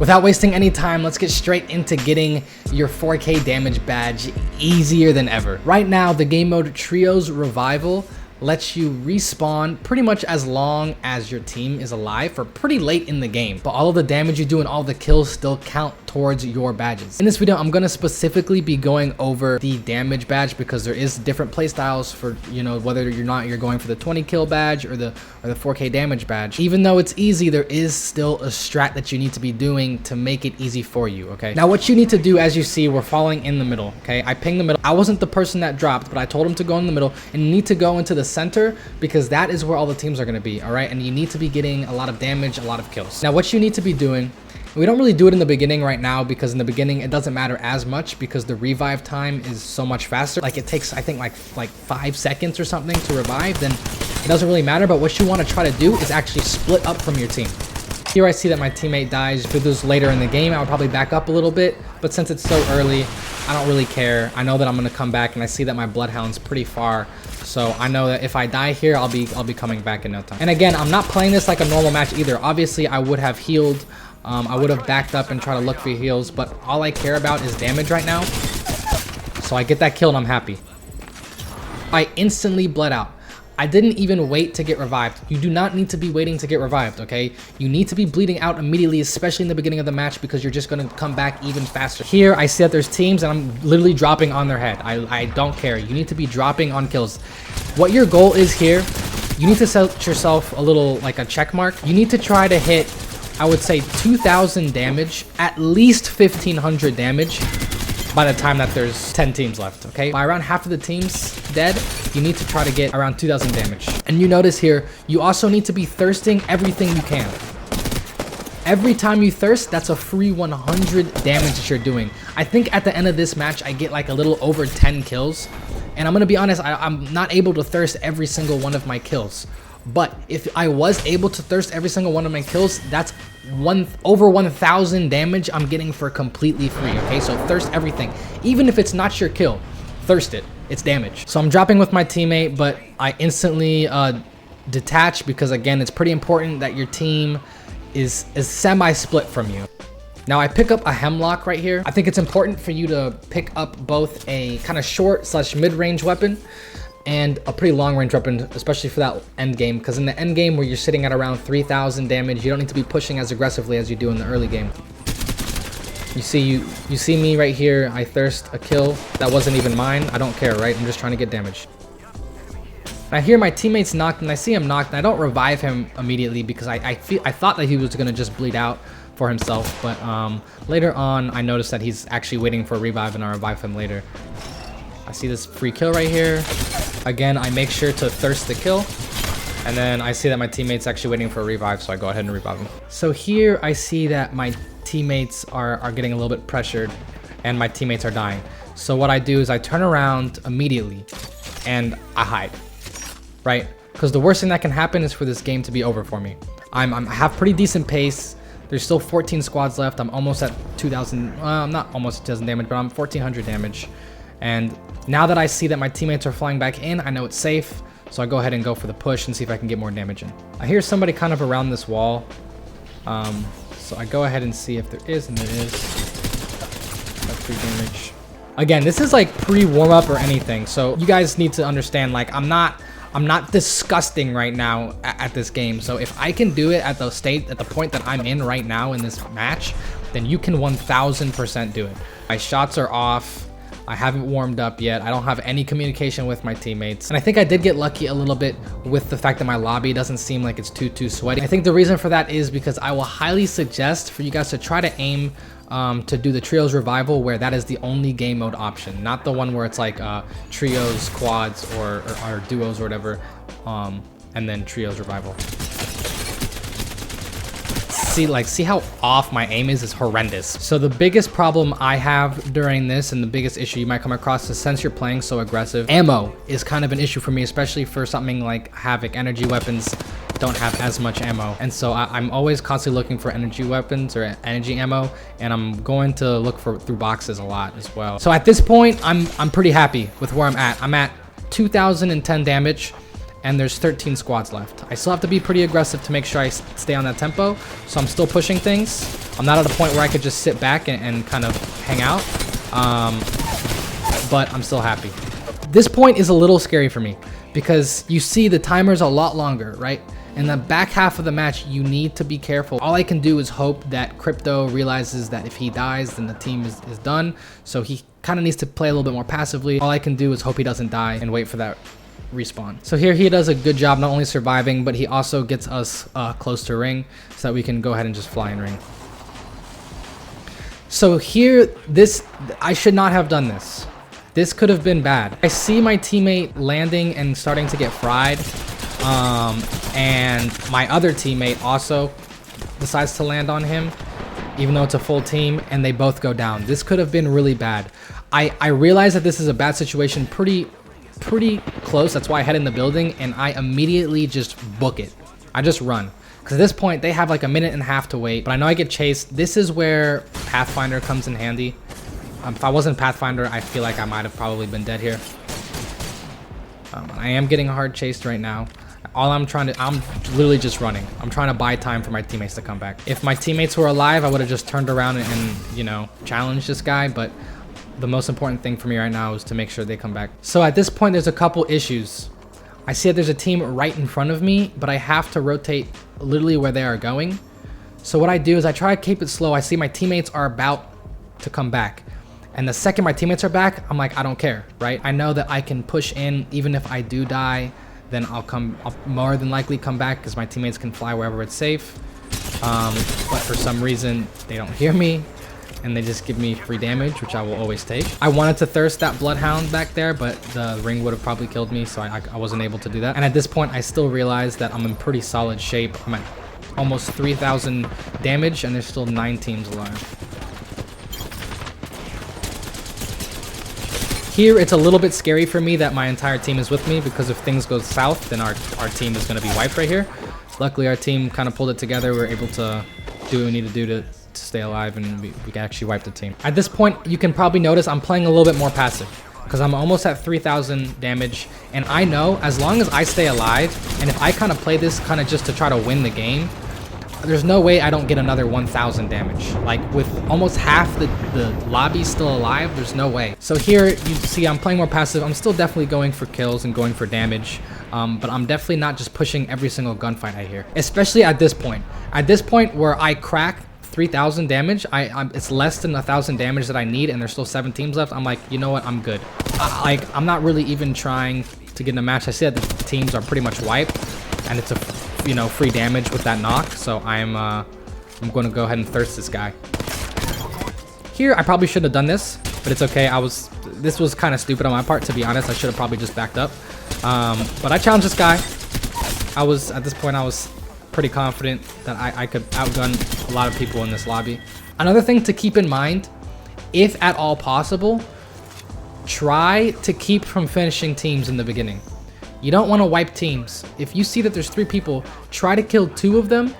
Without wasting any time, let's get straight into getting your 4K damage badge easier than ever. Right now, the game mode Trios Revival lets you respawn pretty much as long as your team is alive for pretty late in the game, but all of the damage you do and all the kills still count towards your badges. In this video, I'm gonna specifically be going over the damage badge because there is different playstyles for, you know, whether you're going for the 20 kill badge or the 4K damage badge. Even though it's easy, there is still a strat that you need to be doing to make it easy for you, okay? Now what you need to do, as you see, we're falling in the middle, okay? I pinged the middle. I wasn't the person that dropped, but I told him to go in the middle, and you need to go into the center because that is where all the teams are going to be, all right? And you need to be getting a lot of damage, a lot of kills. Now what you need to be doing, we don't really do it in the beginning right now because in the beginning it doesn't matter as much because the revive time is so much faster. Like it takes, I think, like 5 seconds or something to revive. Then it doesn't really matter. But what you want to try to do is actually split up from your team. Here I see that my teammate dies. If it was later in the game, I would probably back up a little bit. But since it's so early, I don't really care. I know that I'm going to come back, and I see that my bloodhound's pretty far. So I know that if I die here, I'll be coming back in no time. And again, I'm not playing this like a normal match either. Obviously, I would have healed. I would have backed up and tried to look for heals, but all I care about is damage right now. So I get that kill and I'm happy. I instantly bled out. I didn't even wait to get revived. You do not need to be waiting to get revived, okay? You need to be bleeding out immediately, especially in the beginning of the match, because you're just going to come back even faster. Here, I see that there's teams, and I'm literally dropping on their head. I don't care. You need to be dropping on kills. What your goal is here, you need to set yourself a little, like a check mark. You need to try to hit, I would say, 2,000 damage, at least 1,500 damage by the time that there's 10 teams left, okay? By around half of the teams dead, you need to try to get around 2,000 damage. And you notice here, you also need to be thirsting everything you can. Every time you thirst, that's a free 100 damage that you're doing. I think at the end of this match, I get like a little over 10 kills. And I'm gonna be honest, I'm not able to thirst every single one of my kills. But if I was able to thirst every single one of my kills, that's over 1,000 damage I'm getting for completely free, okay? So thirst everything. Even if it's not your kill, thirst it. It's damage. So I'm dropping with my teammate, but I instantly detach because, again, it's pretty important that your team is semi-split from you. Now I pick up a hemlock right here. I think it's important for you to pick up both a kind of short / mid-range weapon and a pretty long-range weapon, especially for that end game, because in the end game where you're sitting at around 3,000 damage, you don't need to be pushing as aggressively as you do in the early game. You see me right here. I thirst a kill that wasn't even mine. I don't care, right? I'm just trying to get damage. And I hear my teammate's knocked, and I see him knocked, and I don't revive him immediately because I thought that he was gonna just bleed out for himself, but later on I noticed that he's actually waiting for a revive, and I'll revive him later. I see this free kill right here. Again, I make sure to thirst the kill, and then I see that my teammate's actually waiting for a revive, so I go ahead and revive him. So here I see that my teammates are getting a little bit pressured, and my teammates are dying. So what I do is I turn around immediately, and I hide, right? Because the worst thing that can happen is for this game to be over for me. I have pretty decent pace. There's still 14 squads left. I'm almost at 2,000. I'm not almost 2,000 damage, but I'm 1,400 damage. And now that I see that my teammates are flying back in, I know it's safe. So I go ahead and go for the push and see if I can get more damage in. I hear somebody kind of around this wall. So I go ahead and see if there is, and there is. That's free damage. Again, this is like pre-warm-up or anything. So you guys need to understand, like, I'm not disgusting right now at this game. So if I can do it at the point that I'm in right now in this match, then you can 1,000% do it. My shots are off. I haven't warmed up yet. I don't have any communication with my teammates. And I think I did get lucky a little bit with the fact that my lobby doesn't seem like it's too sweaty. I think the reason for that is because I will highly suggest for you guys to try to aim to do the Trios Revival, where that is the only game mode option, not the one where it's like Trios, Quads, or Duos or whatever, and then Trios Revival. See how off my aim is horrendous. So the biggest problem I have during this, and the biggest issue you might come across, is since you're playing so aggressive, ammo is kind of an issue for me, especially for something like Havoc. Energy weapons don't have as much ammo, and so I'm always constantly looking for energy weapons or energy ammo, and I'm going to look through boxes a lot as well. So at this point, I'm pretty happy with where I'm at. I'm at 2,010 damage. and there's 13 squads left. I still have to be pretty aggressive to make sure I stay on that tempo, so I'm still pushing things. I'm not at a point where I could just sit back and kind of hang out, but I'm still happy. This point is a little scary for me because you see the timer's a lot longer, right? In the back half of the match, you need to be careful. All I can do is hope that Crypto realizes that if he dies, then the team is done. So he kind of needs to play a little bit more passively. All I can do is hope he doesn't die and wait for that respawn. So here he does a good job not only surviving, but he also gets us close to ring so that we can go ahead and just fly in ring. So here, I should not have done this. This could have been bad. I see my teammate landing and starting to get fried. And my other teammate also decides to land on him, even though it's a full team, and they both go down. This could have been really bad. I realize that this is a bad situation pretty close. That's why I head in the building and I immediately just book it. I just run. Because at this point, they have like a minute and a half to wait, but I know I get chased. This is where Pathfinder comes in handy. If I wasn't Pathfinder, I feel like I might have probably been dead here. I am getting hard chased right now. I'm literally just running. I'm trying to buy time for my teammates to come back. If my teammates were alive, I would have just turned around and you know, challenged this guy, but the most important thing for me right now is to make sure they come back. So at this point, there's a couple issues. I see that there's a team right in front of me, but I have to rotate literally where they are going. So what I do is I try to keep it slow. I see my teammates are about to come back. And the second my teammates are back, I'm like, I don't care, right? I know that I can push in. Even if I do die, then I'll more than likely come back because my teammates can fly wherever it's safe. But for some reason, they don't hear me and they just give me free damage, which I will always take. I wanted to thirst that Bloodhound back there, but the ring would have probably killed me, so I wasn't able to do that. And at this point, I still realize that I'm in pretty solid shape. I'm at almost 3,000 damage and there's still 9 teams alive. Here, it's a little bit scary for me that my entire team is with me because if things go south, then our team is going to be wiped right here. Luckily, our team kind of pulled it together. We were able to do what we need to do to stay alive, and we can actually wipe the team. At this point, you can probably notice I'm playing a little bit more passive because I'm almost at 3,000 damage. And I know as long as I stay alive, and if I kind of play this kind of just to try to win the game, there's no way I don't get another 1,000 damage. Like with almost half the lobby still alive, there's no way. So here you see I'm playing more passive. I'm still definitely going for kills and going for damage, but I'm definitely not just pushing every single gunfight I hear. Especially at this point. At this point where I crack 3,000 damage, it's less than 1,000 damage that I need, and there's still 7 teams left. I'm like, you know what? I'm good. I'm not really even trying to get in a match. I see that the teams are pretty much wiped, and it's a free damage with that knock. So I'm going to go ahead and thirst this guy. Here, I probably shouldn't have done this, but it's okay. This was kind of stupid on my part, to be honest. I should have probably just backed up. But I challenged this guy. At this point, I was pretty confident that I could outgun a lot of people in this lobby. Another thing to keep in mind, if at all possible, try to keep from finishing teams in the beginning. You don't want to wipe teams. If you see that there's 3 people, try to kill 2 of them,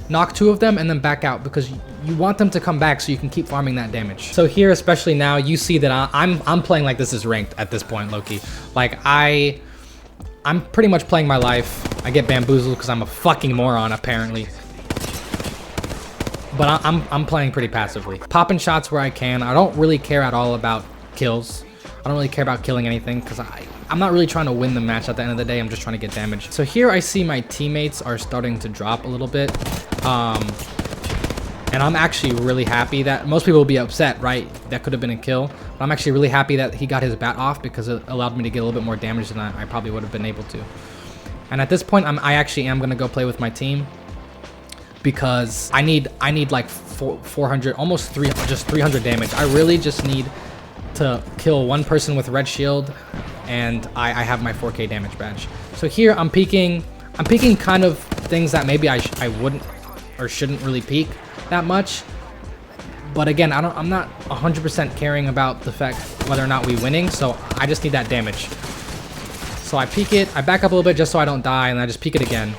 knock 2 of them, and then back out because you want them to come back so you can keep farming that damage. So here, especially now, you see that I'm playing like this is ranked at this point, low-key. Like I'm pretty much playing my life. I get bamboozled because I'm a fucking moron, apparently. But I'm playing pretty passively. Popping shots where I can. I don't really care at all about kills. I don't really care about killing anything because I'm not really trying to win the match at the end of the day. I'm just trying to get damage. So here I see my teammates are starting to drop a little bit. And I'm actually really happy that most people will be upset, right? That could have been a kill. But I'm actually really happy that he got his bat off because it allowed me to get a little bit more damage than I probably would have been able to. And at this point, I actually am going to go play with my team because I need like 400, almost 300, just 300 damage. I really just need to kill 1 person with red shield, and I have my 4K damage badge. So here I'm peeking kind of things that maybe I wouldn't or shouldn't really peek that much. But again, I'm not 100% caring about the fact whether or not we winning, so I just need that damage. So I peek it, I back up a little bit just so I don't die, and I just peek it again.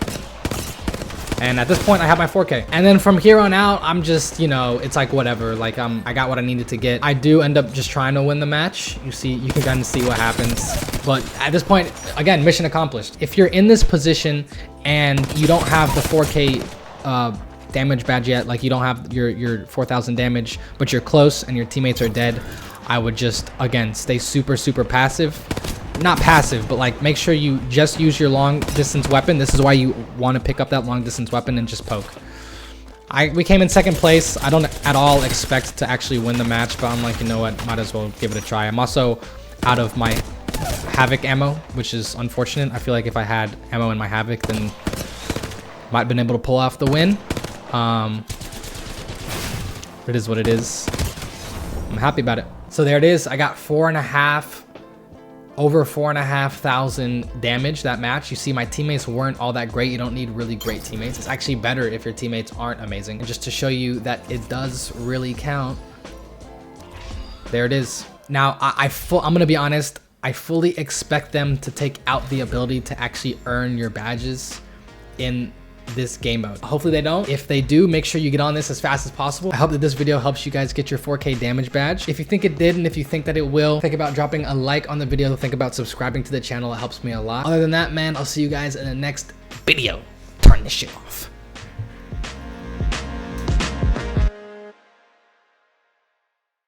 And at this point, I have my 4K. And then from here on out, I'm just, you know, it's like whatever. Like I got what I needed to get. I do end up just trying to win the match. You can kind of see what happens. But at this point, again, mission accomplished. If you're in this position and you don't have the 4K damage badge yet, like you don't have your 4,000 damage, but you're close and your teammates are dead, I would just, again, stay super, super passive. Not passive, but like make sure you just use your long distance weapon. This is why you want to pick up that long distance weapon and just poke. We came in second place. I don't at all expect to actually win the match, but I'm like, you know what, might as well give it a try. I'm also out of my Havoc ammo, which is unfortunate. I feel like if I had ammo in my Havoc, then might have been able to pull off the win. It is what it is. I'm happy about it. So there it is. I got over 4,500 damage that match. You see my teammates weren't all that great. You don't need really great teammates. It's actually better if your teammates aren't amazing. And just to show you that it does really count, there it is. Now I'm gonna be honest, I fully expect them to take out the ability to actually earn your badges in this game mode. Hopefully they don't. If they do, make sure you get on this as fast as possible. I hope that this video helps you guys get your 4K damage badge. If you think it did, and if you think that it will, think about dropping a like on the video. Think about subscribing to the channel. It helps me a lot. Other than that, man, I'll see you guys in the next video. Turn this shit off.